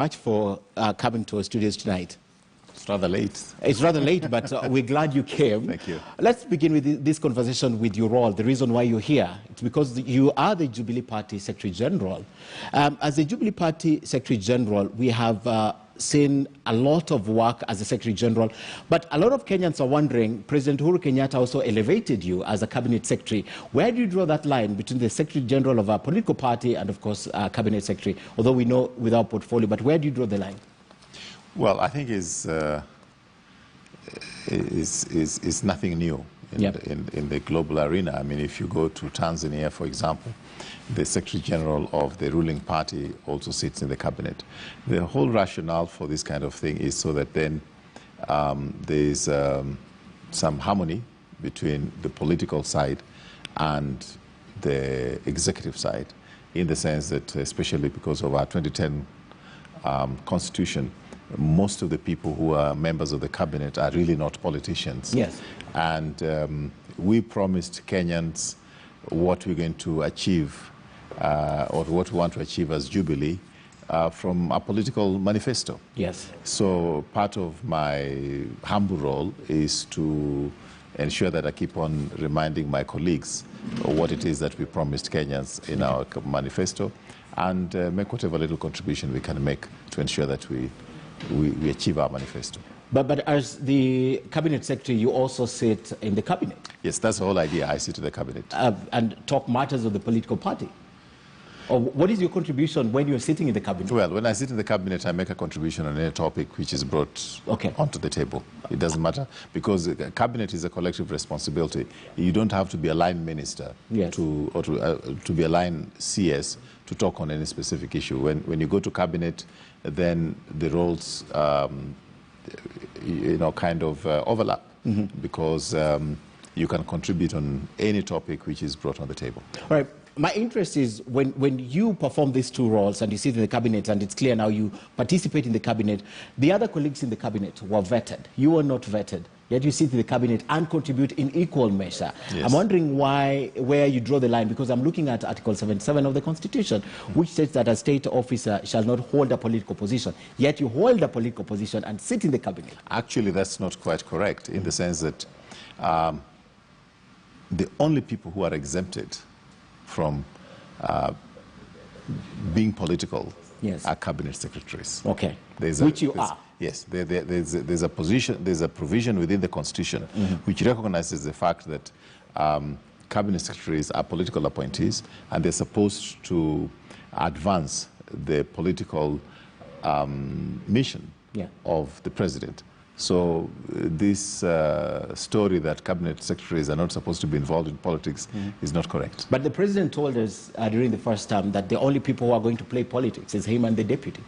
Much for coming to our studios tonight. It's rather late. It's rather late, but we're glad you came. Thank you. Let's begin with this conversation with your role. The reason why you're here, it's because you are the Jubilee Party Secretary General. As the Jubilee Party Secretary General, we have seen a lot of work as a Secretary General, but a lot of Kenyans are wondering, President Uhuru Kenyatta also elevated you as a Cabinet Secretary. Where do you draw that line between the Secretary General of a political party and, of course, Cabinet Secretary? Although we know without portfolio, but where do you draw the line? Well, I think it's nothing new in the global arena. I mean, if you go to Tanzania, for example, the Secretary General of the ruling party also sits in the cabinet. The whole rationale for this kind of thing is so that then there's some harmony between the political side and the executive side, in the sense that, especially because of our 2010 constitution, most of the people who are members of the cabinet are really not politicians. Yes. And we promised Kenyans what we're going to achieve, or what we want to achieve as Jubilee, from a political manifesto. Yes. So part of my humble role is to ensure that I keep on reminding my colleagues of what it is that we promised Kenyans in our manifesto, and make whatever little contribution we can make to ensure that we achieve our manifesto. But as the Cabinet Secretary, you also sit in the Cabinet. Yes, that's the whole idea. I sit in the Cabinet. And talk matters of the political party. Or what is your contribution when you're sitting in the Cabinet? Well, when I sit in the Cabinet, I make a contribution on any topic which is brought onto the table. It doesn't matter, because the Cabinet is a collective responsibility. You don't have to be a line minister to be a line CS to talk on any specific issue. When you go to Cabinet, then the roles kind of overlap, because you can contribute on any topic which is brought on the table. All right. My interest is when you perform these two roles and you sit in the cabinet, and it's clear now you participate in the cabinet, the other colleagues in the cabinet were vetted. You were not vetted, yet you sit in the cabinet and contribute in equal measure. Yes. I'm wondering where you draw the line, because I'm looking at Article 77 of the Constitution, which states that a state officer shall not hold a political position, yet you hold a political position and sit in the cabinet. Actually, that's not quite correct, in the sense that the only people who are exempted from being political are cabinet secretaries. Okay. Which you are. Yes. There's a provision within the Constitution which recognizes the fact that cabinet secretaries are political appointees, and they're supposed to advance the political mission of the president. So this story that cabinet secretaries are not supposed to be involved in politics is not correct. But the president told us during the first term that the only people who are going to play politics is him and the deputy.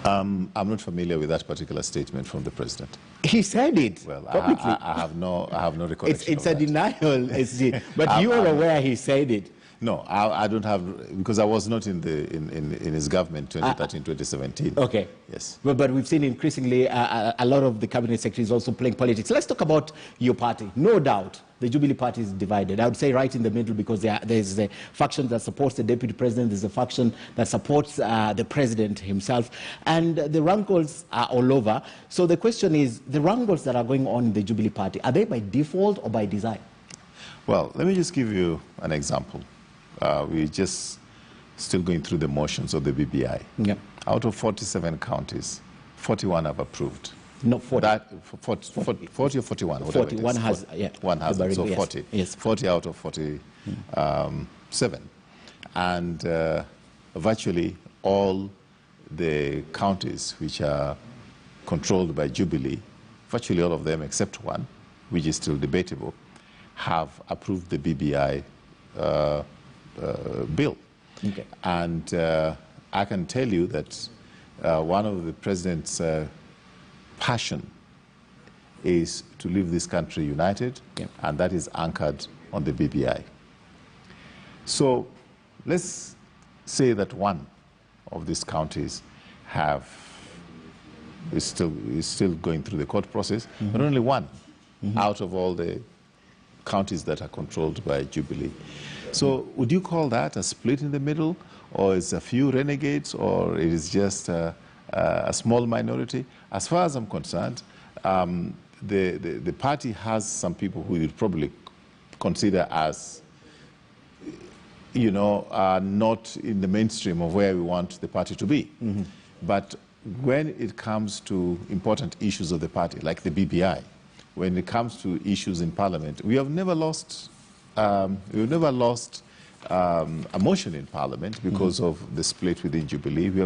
I'm not familiar with that particular statement from the president. He said it well, publicly. I have no recollection. It's a denial, but you are aware he said it. No, I don't have, because I was not in his government 2013, 2017. Okay. Yes. But we've seen increasingly a lot of the cabinet secretaries also playing politics. Let's talk about your party. No doubt, the Jubilee Party is divided. I would say right in the middle, because there's a faction that supports the deputy president, there's a faction that supports the president himself, and the wrangles are all over. So the question is, the wrangles that are going on in the Jubilee Party, are they by default or by design? Well, let me just give you an example. We're just still going through the motions of the BBI. Yep. Out of 47 counties, 41 have approved. No, 40. 40 or 41? 40. One has, One has, so yes. 40. Yes. 40 out of 47. And virtually all the counties which are controlled by Jubilee, virtually all of them except one, which is still debatable, have approved the BBI bill. Okay. And I can tell you that one of the president's passion is to leave this country united, and that is anchored on the BBI. So let's say that one of these counties is still going through the court process, but only one out of all the counties that are controlled by Jubilee. So would you call that a split in the middle, or it's a few renegades, or it is just a small minority? As far as I'm concerned, the party has some people who you'd probably consider as, you know, not in the mainstream of where we want the party to be. But when it comes to important issues of the party, like the BBI, when it comes to issues in Parliament, we have never lost a motion in Parliament because of the split within Jubilee. We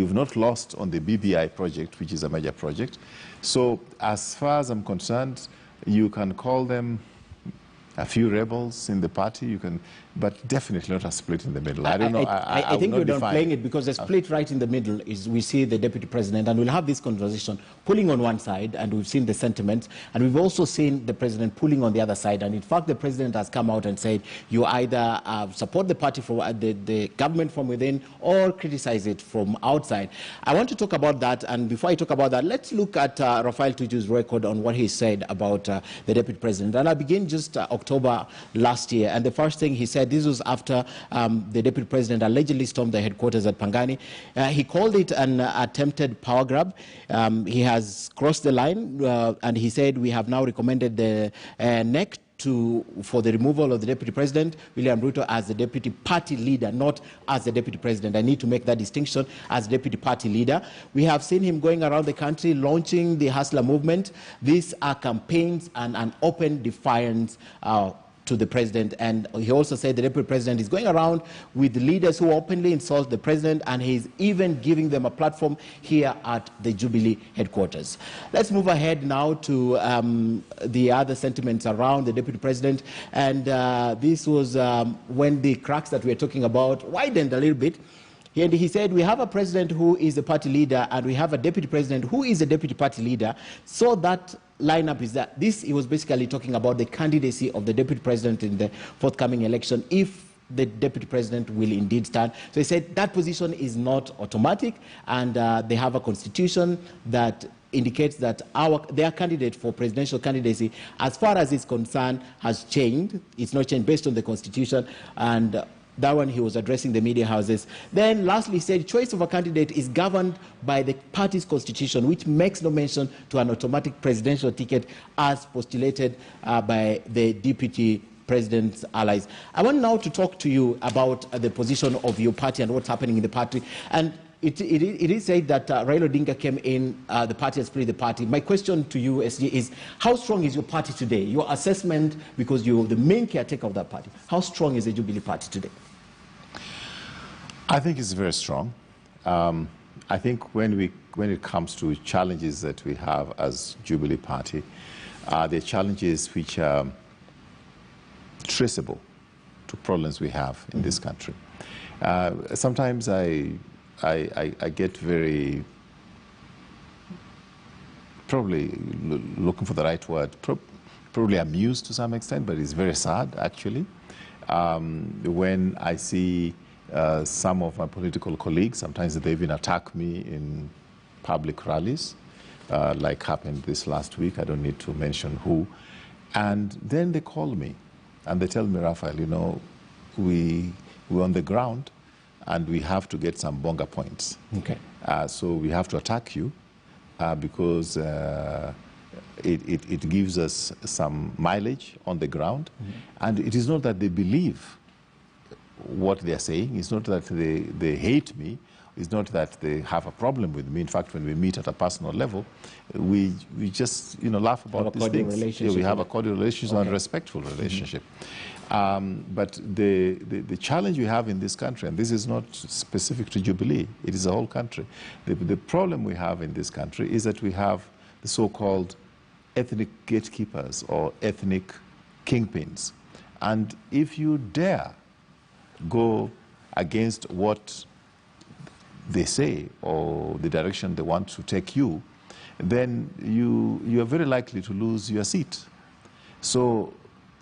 have not lost on the BBI project, which is a major project. So as far as I'm concerned, you can call them a few rebels in the party, but definitely not a split in the middle. I don't know. I think you're downplaying it, because the split right in the middle is, we see the deputy president, and we'll have this conversation, pulling on one side, and we've seen the sentiments, and we've also seen the president pulling on the other side. And in fact, the president has come out and said, you either support the party from the government from within, or criticize it from outside. I want to talk about that, and before I talk about that, let's look at Rafael Tuju's record on what he said about the deputy president. And I begin just October last year, and the first thing he said, this was after the deputy president allegedly stormed the headquarters at Pangani. He called it an attempted power grab. He has crossed the line, and he said, we have now recommended the NEC for the removal of the deputy president, William Ruto, as the deputy party leader, not as the deputy president. I need to make that distinction, as deputy party leader. We have seen him going around the country launching the Hustler movement. These are campaigns and an open defiance to the president. And he also said the deputy president is going around with leaders who openly insult the president, and he's even giving them a platform here at the Jubilee headquarters. Let's move ahead now to the other sentiments around the deputy president. And this was when the cracks that we're talking about widened a little bit. And he said, we have a president who is the party leader, and we have a deputy president who is a deputy party leader. So that lineup is that. This, he was basically talking about the candidacy of the deputy president in the forthcoming election, if the deputy president will indeed stand. So he said that position is not automatic, and they have a constitution that indicates that their candidate for presidential candidacy, as far as it's concerned, has changed. It's not changed based on the constitution, and that one he was addressing the media houses. Then lastly, he said choice of a candidate is governed by the party's constitution, which makes no mention to an automatic presidential ticket as postulated by the deputy president's allies. I want now to talk to you about the position of your party and what's happening in the party. And it is said that Raila Odinga came in, the party has split the party. My question to you, SG, is how strong is your party today? Your assessment, because you're the main caretaker of that party. How strong is the Jubilee party today? I think it's very strong. I think when it comes to challenges that we have as Jubilee party, the challenges which are traceable to problems we have in this country. Sometimes I get very, probably looking for the right word, probably amused to some extent, but it's very sad actually, when I see some of my political colleagues, sometimes they even attack me in public rallies, like happened this last week. I don't need to mention who. And then they call me and they tell me, Raphael, you know, we're on the ground and we have to get some bonga points. Okay. So we have to attack you because it gives us some mileage on the ground. And it is not that they believe what they are saying. It's not that they hate me. It's not that they have a problem with me. In fact, when we meet at a personal level, we just laugh about these things. Yeah, we have a cordial relationship and a respectful relationship. But the challenge we have in this country, and this is not specific to Jubilee, it is the whole country. The problem we have in this country is that we have the so-called ethnic gatekeepers or ethnic kingpins. And if you dare go against what they say or the direction they want to take you, then you are very likely to lose your seat. So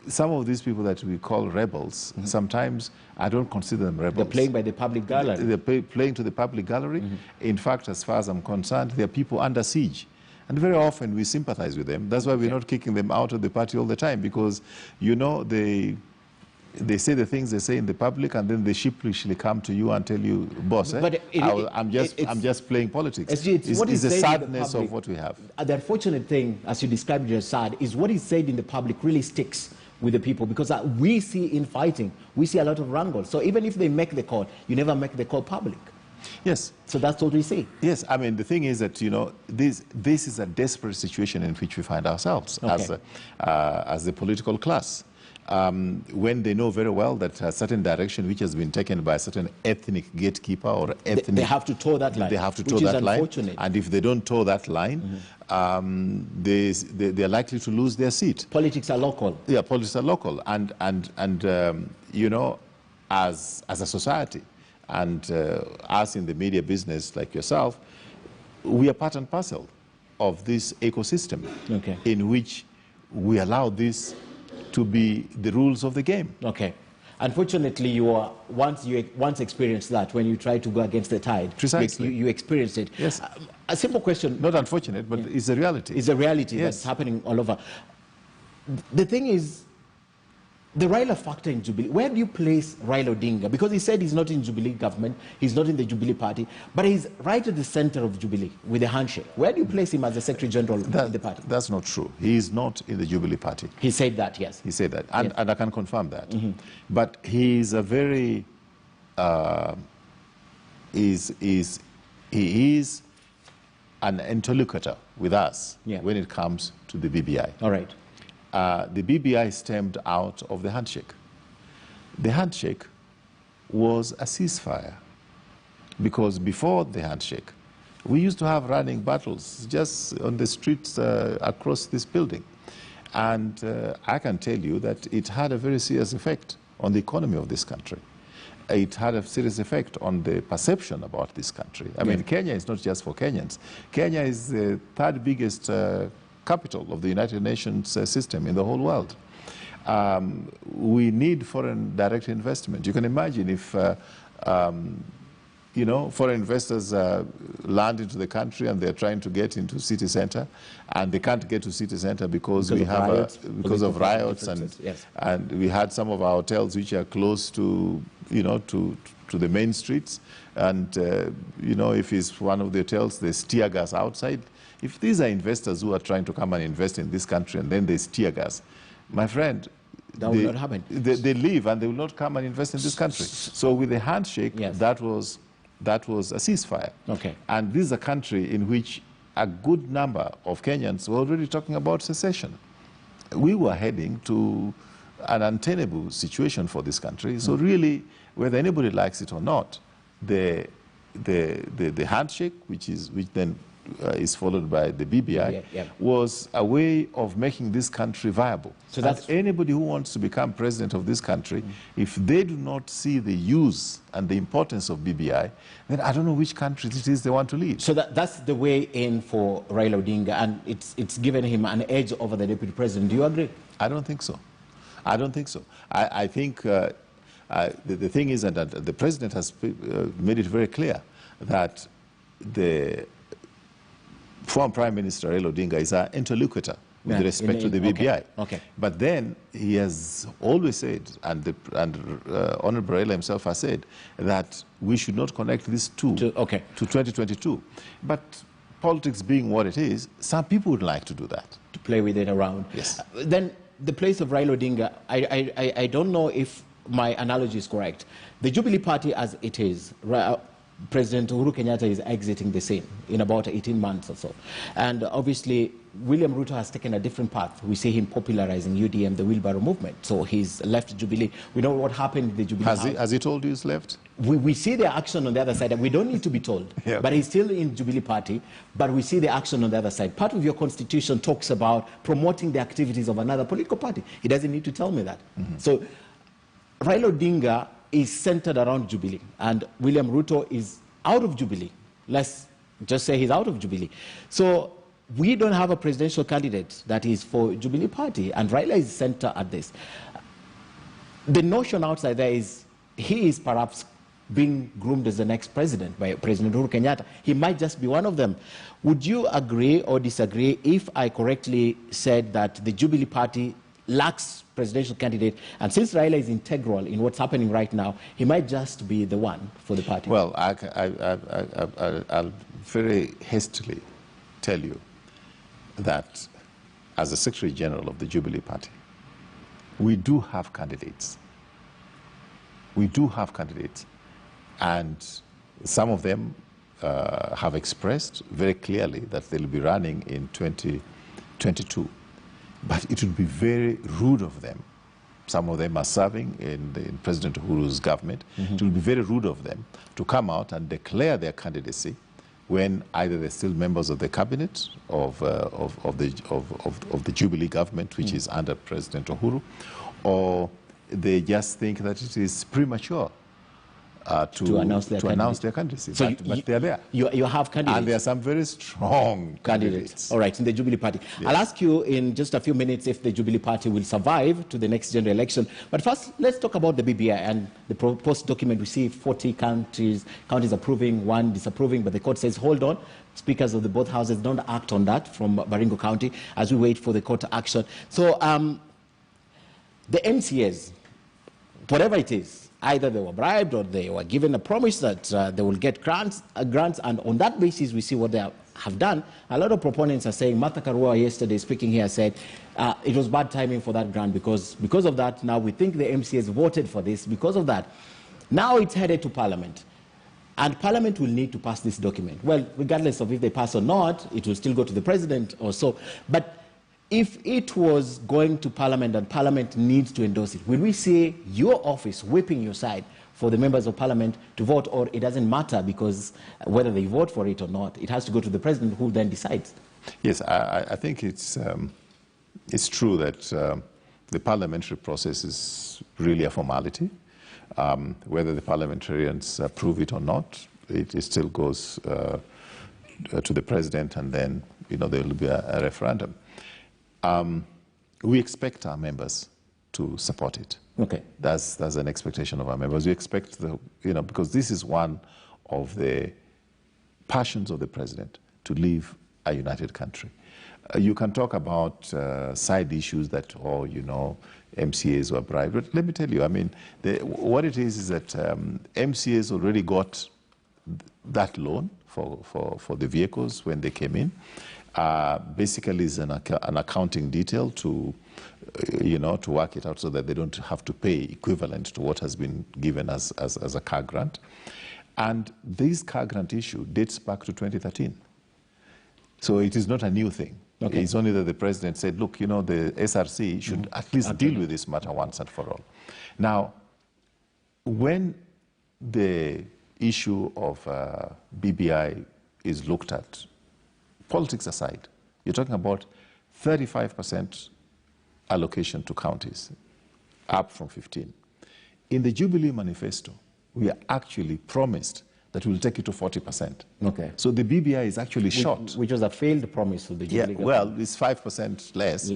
some of these people that we call rebels, sometimes I don't consider them rebels. They're playing by the public gallery. They're playing to the public gallery. In fact, as far as I'm concerned, they're people under siege. And very often we sympathize with them. That's why we're not kicking them out of the party all the time, because, They say the things they say in the public, and then they sheepishly come to you and tell you, boss, I'm just playing politics. It's the sadness of what we have. The unfortunate thing, as you described it as sad, is what is said in the public really sticks with the people, because we see in fighting, we see a lot of wrangles. So even if they make the call, you never make the call public. Yes. So that's what we see. Yes, I mean, the thing is that, you know, this is a desperate situation in which we find ourselves as the political class. When they know very well that a certain direction which has been taken by a certain ethnic gatekeeper or ethnic... They have to toe that line. They have to toe that line. And if they don't toe that line, they're likely to lose their seat. Politics are local. Yeah, politics are local. And you know, as a society, and us in the media business like yourself, we are part and parcel of this ecosystem in which we allow this to be the rules of the game. Okay. Unfortunately, you once experienced that when you try to go against the tide. Precisely. You experienced it. Yes. A simple question. Not unfortunate, but it's a reality. It's a reality that's happening all over. The thing is, the Raila factor in Jubilee, where do you place Raila Odinga? Because he said he's not in Jubilee government, he's not in the Jubilee party, but he's right at the center of Jubilee with a handshake. Where do you place him as the Secretary General in the party? That's not true. He is not in the Jubilee party. He said that, yes. He said that, and I can confirm that. But he is a very, he is an interlocutor with us when it comes to the BBI. All right. The BBI stemmed out of the handshake. The handshake was a ceasefire, because before the handshake, we used to have running battles just on the streets across this building. And I can tell you that it had a very serious effect on the economy of this country. It had a serious effect on the perception about this country. I mean, Kenya is not just for Kenyans. Kenya is the third biggest capital of the United Nations system in the whole world. We need foreign direct investment. You can imagine if, you know, foreign investors land into the country and they're trying to get into city center, and they can't get to city center because we have because of riots, and we had some of our hotels which are close to, you know, to the main streets, and you know, if it's one of the hotels, there's tear gas outside. If these are investors who are trying to come and invest in this country and then there's tear gas, my friend, that will not happen. They leave and they will not come and invest in this country. So with the handshake, that was a ceasefire. Okay. And this is a country in which a good number of Kenyans were already talking about secession. We were heading to an untenable situation for this country. So really, whether anybody likes it or not, the handshake, which then is followed by the BBI, was a way of making this country viable. So that anybody who wants to become president of this country, if they do not see the use and the importance of BBI, then I don't know which country it is they want to lead. So that's the way in for Raila Odinga, and it's given him an edge over the deputy president. Do you agree? I don't think so. I don't think so. I think the thing is that the president has made it very clear that the former Prime Minister Raila Odinga is an interlocutor with respect to the BBI. Okay. But then he has always said, and Honorable Raila himself has said, that we should not connect these two to 2022. But politics being what it is, some people would like to do that. To play with it around. Yes. Then the place of Raila Odinga, I don't know if my analogy is correct. The Jubilee Party as it is, President Uhuru Kenyatta is exiting the scene in about 18 months or so. And obviously, William Ruto has taken a different path. We see him popularizing UDM, the wheelbarrow movement. So he's left Jubilee. We know what happened in the Jubilee. Has he told you he's left? We see the action on the other side, and we don't need to be told. But he's still in Jubilee Party, but we see the action on the other side. Part of your constitution talks about promoting the activities of another political party. He doesn't need to tell me that. So Raila Odinga is centered around Jubilee, and William Ruto is out of Jubilee. Let's just say he's out of Jubilee. So we don't have a presidential candidate that is for Jubilee Party, and Raila is center at this. The notion outside there is he is perhaps being groomed as the next president by President Uhuru Kenyatta. He might just be one of them. Would you agree or disagree if I correctly said that the Jubilee Party lacks presidential candidate, and since Raila is integral in what's happening right now, he might just be the one for the party. Well, I'll very hastily tell you that as the Secretary General of the Jubilee Party, we do have candidates. We do have candidates, and some of them have expressed very clearly that they'll be running in 2022. But it would be very rude of them. Some of them are serving in President Uhuru's government. It will be very rude of them to come out and declare their candidacy when either they're still members of the cabinet of the Jubilee government, which is under President Uhuru, or they just think that it is premature to announce their candidacy. So but they're there. You have candidates. And there are some very strong candidates. All right, in the Jubilee Party. Yes. I'll ask you in just a few minutes if the Jubilee Party will survive to the next general election. But first, let's talk about the BBI and the proposed document. We see 40 counties approving, 1 disapproving, but the court says, hold on. Speakers of both houses don't act on that from Baringo County as we wait for the court action. So the MCAs, whatever it is, either they were bribed or they were given a promise that they will get grants, and on that basis we see what they have done. A lot of proponents are saying, Martha Karua yesterday speaking here said, it was bad timing for that grant because of that, now we think the MCAs voted for this. Because of that, now it's headed to Parliament. And Parliament will need to pass this document. Well, regardless of if they pass or not, it will still go to the President or so. But if it was going to Parliament and Parliament needs to endorse it, will we see your office whipping your side for the members of Parliament to vote, or it doesn't matter because whether they vote for it or not, it has to go to the President who then decides? Yes, I think it's true that the parliamentary process is really a formality. Whether the parliamentarians approve it or not, it still goes to the President, and then there will be a referendum. We expect our members to support it. Okay. That's an expectation of our members. We expect because this is one of the passions of the President, to leave a united country. You can talk about side issues that, MCAs were bribed. But let me tell you, I mean, what it is that MCAs already got that loan for the vehicles when they came in. Basically is an accounting detail to work it out so that they don't have to pay equivalent to what has been given as a car grant. And this car grant issue dates back to 2013. So it is not a new thing. Okay. It's only that the President said, look, the SRC should at least deal with this matter once and for all. Now, when the issue of BBI is looked at, politics aside, you're talking about 35% allocation to counties, up from 15. In the Jubilee manifesto, we are actually promised that we'll take it to 40%. Okay. So the BBI is actually short. Which was a failed promise of the Jubilee government. Well, it's 5% less,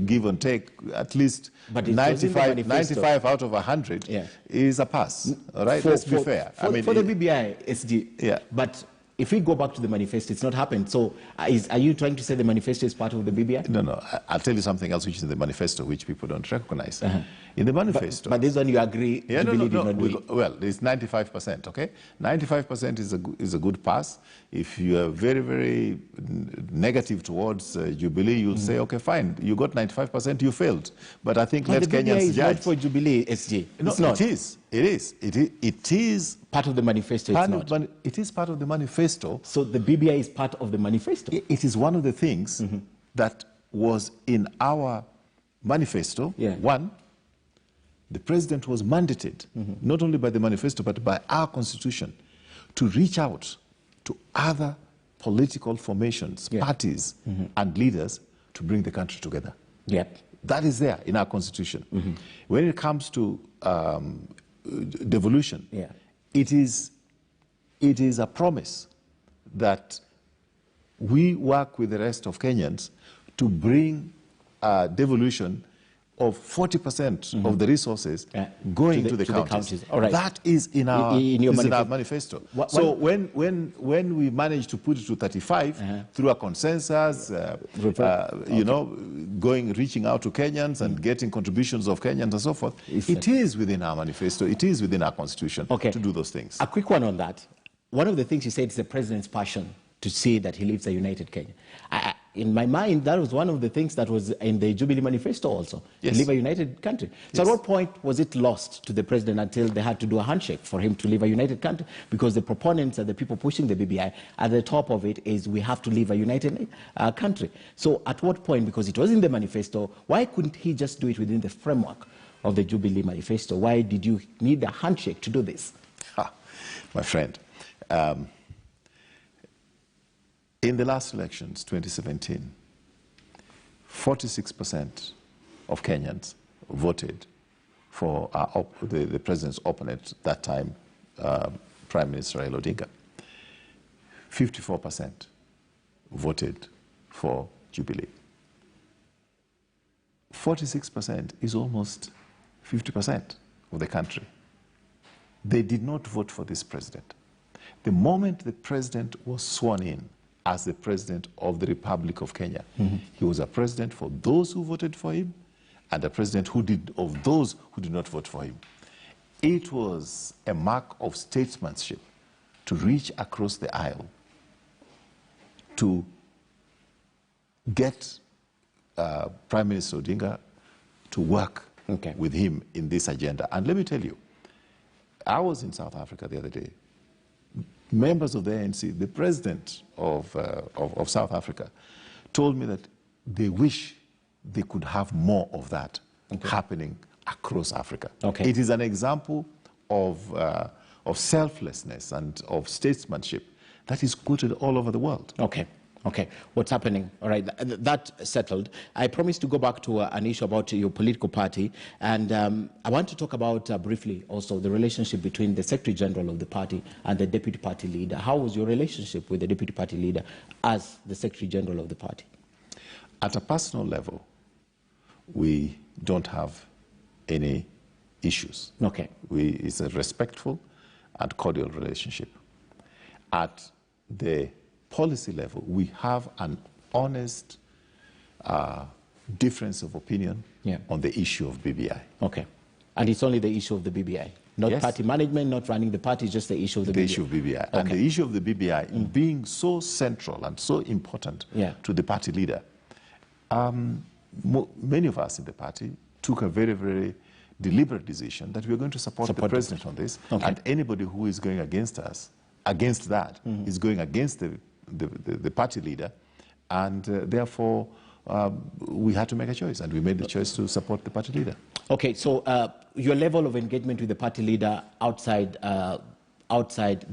give and take. At least 95 out of 100 is a pass. All right, let's be fair. For the BBI, SG. Yeah. But if we go back to the manifesto, it's not happened. So are you trying to say the manifesto is part of the BBI? No. I'll tell you something else which is in the manifesto, which people don't recognize. In the manifesto... But this one you agree, yeah, no. Well, it's 95%, okay? 95% is a good pass. If you are very, very negative towards Jubilee, you'll say, okay, fine, you got 95%, you failed. But I think let Kenyans judge. The BBI is not for Jubilee, SG. No, it is. It is part of the manifesto. It is part of the manifesto. So the BBI is part of the manifesto. It is one of the things that was in our manifesto. Yeah. One, the President was mandated, not only by the manifesto, but by our Constitution, to reach out to other political formations, parties, and leaders to bring the country together. Yep. That is there in our Constitution. When it comes to devolution, it is a promise that we work with the rest of Kenyans to bring devolution of 40% of the resources going to the counties. All right. That is in our, manifesto. So when we manage to put it to 35 through a consensus, reaching out to Kenyans and getting contributions of Kenyans and so forth, it is within our manifesto, it is within our constitution to do those things. A quick one on that. One of the things you said is the president's passion to see that he leaves a united Kenya. In my mind, that was one of the things that was in the Jubilee manifesto also, to leave a united country. So at what point was it lost to the president until they had to do a handshake for him to leave a united country? Because the proponents and the people pushing the BBI, at the top of it is we have to leave a united country. So at what point, because it was in the manifesto, why couldn't he just do it within the framework of the Jubilee manifesto? Why did you need a handshake to do this? My friend, in the last elections, 2017, 46% of Kenyans voted for the president's opponent, that time, Prime Minister Raila Odinga. 54% voted for Jubilee. 46% is almost 50% of the country. They did not vote for this president. The moment the president was sworn in as the president of the Republic of Kenya, he was a president for those who voted for him and a president of those who did not vote for him. It was a mark of statesmanship to reach across the aisle to get Prime Minister Odinga to work with him in this agenda. And let me tell you, I was in South Africa the other day. Members of the ANC, the president of South Africa, told me that they wish they could have more of that happening across Africa. It is an example of selflessness and of statesmanship that is quoted all over the world. Okay, what's happening? All right, that settled. I promised to go back to an issue about your political party, and I want to talk about briefly also the relationship between the Secretary General of the party and the Deputy Party Leader. How was your relationship with the Deputy Party Leader as the Secretary General of the party? At a personal level, we don't have any issues. It's a respectful and cordial relationship. At the policy level, we have an honest difference of opinion on the issue of BBI. And it's only the issue of the BBI, not party management, not running the party, just the issue of the BBI. The issue of BBI. And the issue of the BBI being so central and so important to the party leader. Many of us in the party took a very, very deliberate decision that we are going to support the president on this, and anybody who is going against us, against that, is going against the party leader, and therefore we had to make a choice, and we made the choice to support the party leader. So your level of engagement with the party leader outside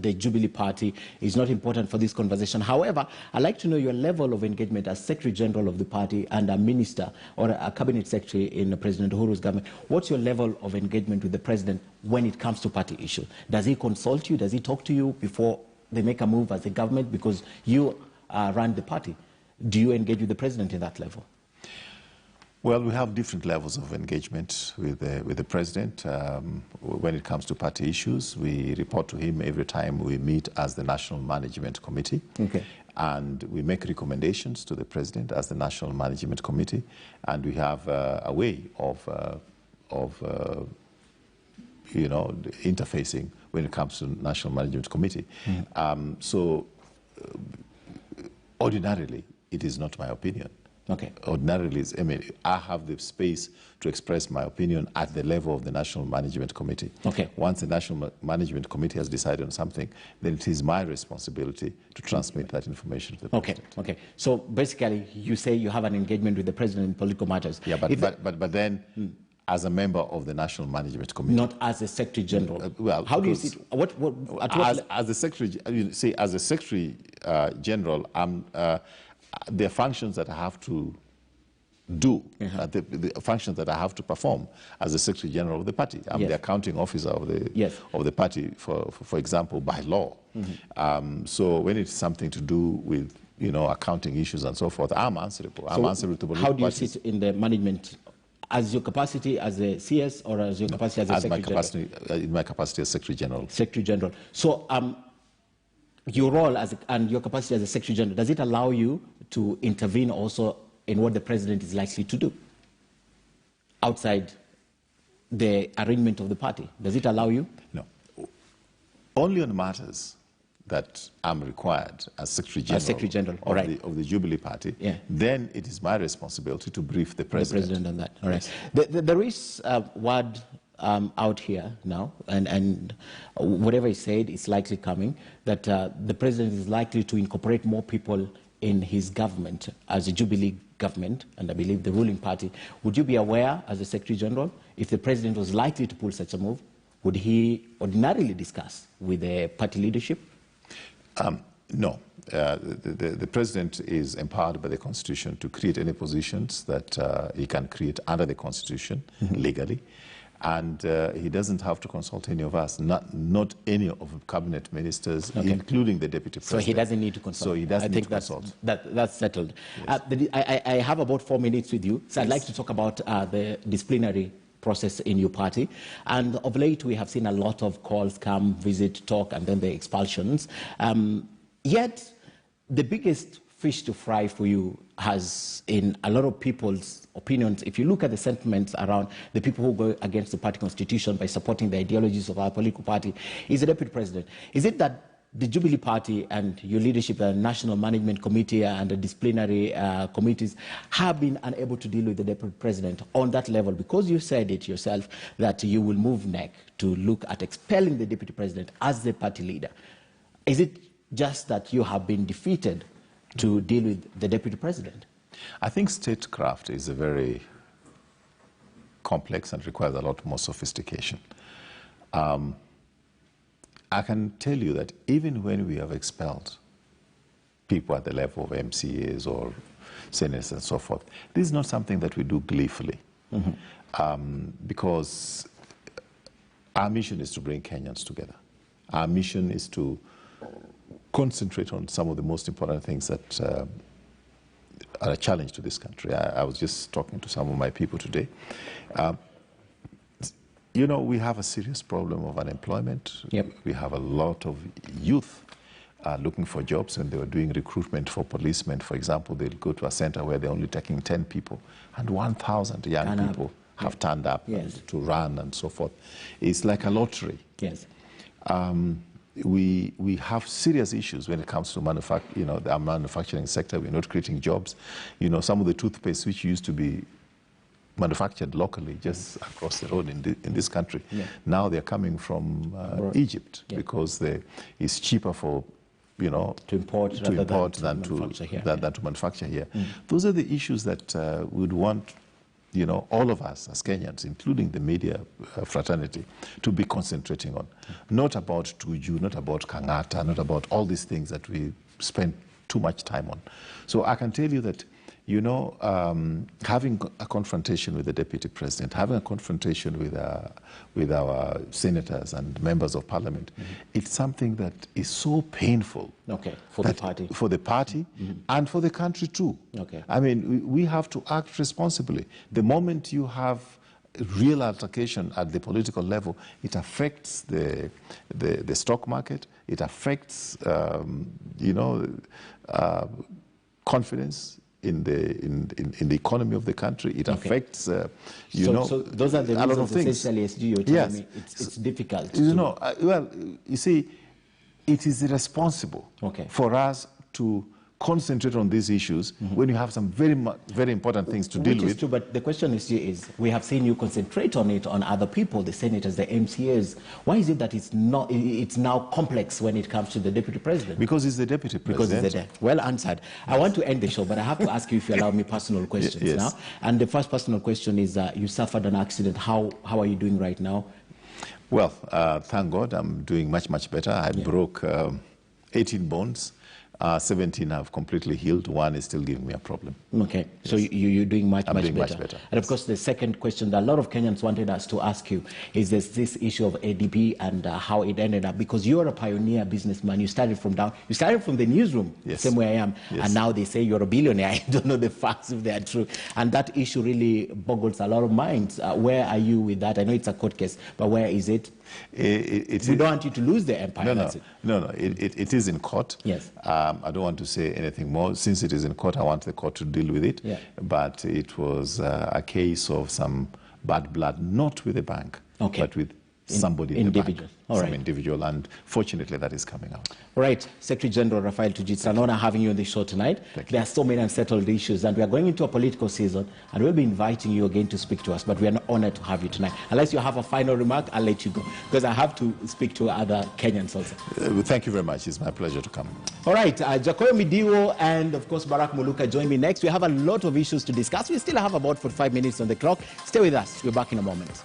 the Jubilee party is not important for this conversation. However, I'd like to know your level of engagement as Secretary General of the party and a minister or a cabinet secretary in President Uhuru's government. What's your level of engagement with the president when it comes to party issues? Does he consult you? Does he talk to you before they make a move as a government, because you run the party? Do you engage with the president in that level? Well, we have different levels of engagement with the president. When it comes to party issues, we report to him every time we meet as the National Management Committee. And we make recommendations to the president as the National Management Committee. And we have a way of interfacing when it comes to National Management Committee. Ordinarily, it is not my opinion. Ordinarily, I have the space to express my opinion at the level of the National Management Committee. Once the National Management Committee has decided on something, then it is my responsibility to transmit that information to the president. So basically, you say you have an engagement with the president in political matters. But then, as a member of the National Management Committee. Not as a Secretary General. How do you see it? As a Secretary General, there are functions that I have to do, the functions that I have to perform as the Secretary General of the party. I'm the accounting officer of the party, for example, by law. So when it's something to do with accounting issues and so forth, I'm answerable. I'm answerable to both how do you parties. sit in the management as your capacity as a CS or as your capacity as a Secretary General? In my capacity as Secretary General. Secretary General. So your role and your capacity as a Secretary General, does it allow you to intervene also in what the President is likely to do outside the arrangement of the party? Does it allow you? No. Only on matters that I'm required as Secretary General, of the Jubilee Party, then it is my responsibility to brief the President. The President on that. All right. Yes. There is a word out here now, and whatever is said is likely coming, that the President is likely to incorporate more people in his government as a Jubilee government, and I believe the ruling party. Would you be aware, as a Secretary General, if the President was likely to pull such a move, would he ordinarily discuss with the party leadership? No. The President is empowered by the Constitution to create any positions that he can create under the Constitution legally. And he doesn't have to consult any of us, not any of the cabinet ministers, including the Deputy President. So he doesn't need to consult. So he doesn't need to consult. That's settled. Yes. I have about 4 minutes with you, so I'd like to talk about the disciplinary process in your party. And of late, we have seen a lot of calls come, visit, talk, and then the expulsions. Yet, the biggest fish to fry for you has, in a lot of people's opinions, if you look at the sentiments around the people who go against the party constitution by supporting the ideologies of our political party, is the Deputy President. Is it that the Jubilee Party and your leadership, the National Management Committee and the disciplinary committees have been unable to deal with the Deputy President on that level? Because you said it yourself that you will move NEC to look at expelling the Deputy President as the party leader. Is it just that you have been defeated to deal with the Deputy President? I think statecraft is a very complex and requires a lot more sophistication. I can tell you that even when we have expelled people at the level of MCAs or senators and so forth, this is not something that we do gleefully, because our mission is to bring Kenyans together. Our mission is to concentrate on some of the most important things that are a challenge to this country. I was just talking to some of my people today. You know, we have a serious problem of unemployment. Yep. We have a lot of youth looking for jobs, and they were doing recruitment for policemen, for example. They'll go to a center where they're only taking 10 people, and 1,000 young people have turned up to run and so forth. It's like a lottery. Yes. We have serious issues when it comes to the manufacturing sector. We're not creating jobs. You know, some of the toothpaste which used to be manufactured locally just across the road in this country, now they're coming from Egypt because it's cheaper for to import than to manufacture here. Those are the issues that we'd want all of us as Kenyans, including the media fraternity, to be concentrating on. Not about Tuju, not about Kangata, not about all these things that we spend too much time on. So I can tell you that, having a confrontation with the Deputy President, having a confrontation with our senators and members of Parliament, it's something that is so painful. For the party. For the party and for the country too. I mean, we have to act responsibly. The moment you have real altercation at the political level, it affects the stock market, it affects, confidence in the economy of the country. It affects, so those are the reasons essentially, SG, you're telling me it's difficult. Well, you see, it is irresponsible for us to concentrate on these issues when you have some very important things to deal with. Which is true, but the question is, we have seen you concentrate on it on other people, the senators, the MCAs. Why is it that it's now complex when it comes to the Deputy President? Because he's the Deputy President. Because he's well answered. I want to end the show, but I have to ask you if you allow me personal questions now. And the first personal question is, you suffered an accident. How are you doing right now? Well, thank God, I'm doing much better. I broke 18 bones. 17 have completely healed. One is still giving me a problem. Okay, so you're doing much doing better. Much better. And of course, the second question that a lot of Kenyans wanted us to ask you is this issue of ADB and how it ended up, because you're a pioneer businessman. You started from the newsroom, yes. Same way I am, yes. and now they say you're a billionaire. I don't know the facts if they are true, and that issue really boggles a lot of minds. Where are you with that? I know it's a court case, but where is it? We don't want you to lose the empire. No, it is in court. Yes. I don't want to say anything more. Since it is in court, I want the court to deal with it. Yeah. But it was a case of some bad blood, not with the bank, okay. but with somebody in the bank. Some individual, and fortunately that is coming out. All right, Secretary General Raphael Tuju, it's an honor having you on the show tonight. There are so many unsettled issues, and we are going into a political season, and we'll be inviting you again to speak to us, but we are not honored to have you tonight. Unless you have a final remark, I'll let you go, because I have to speak to other Kenyans also. Thank you very much. It's my pleasure to come. All right, Jacoyo Midiwo and, of course, Barack Muluka join me next. We have a lot of issues to discuss. We still have about 45 minutes on the clock. Stay with us. We're back in a moment.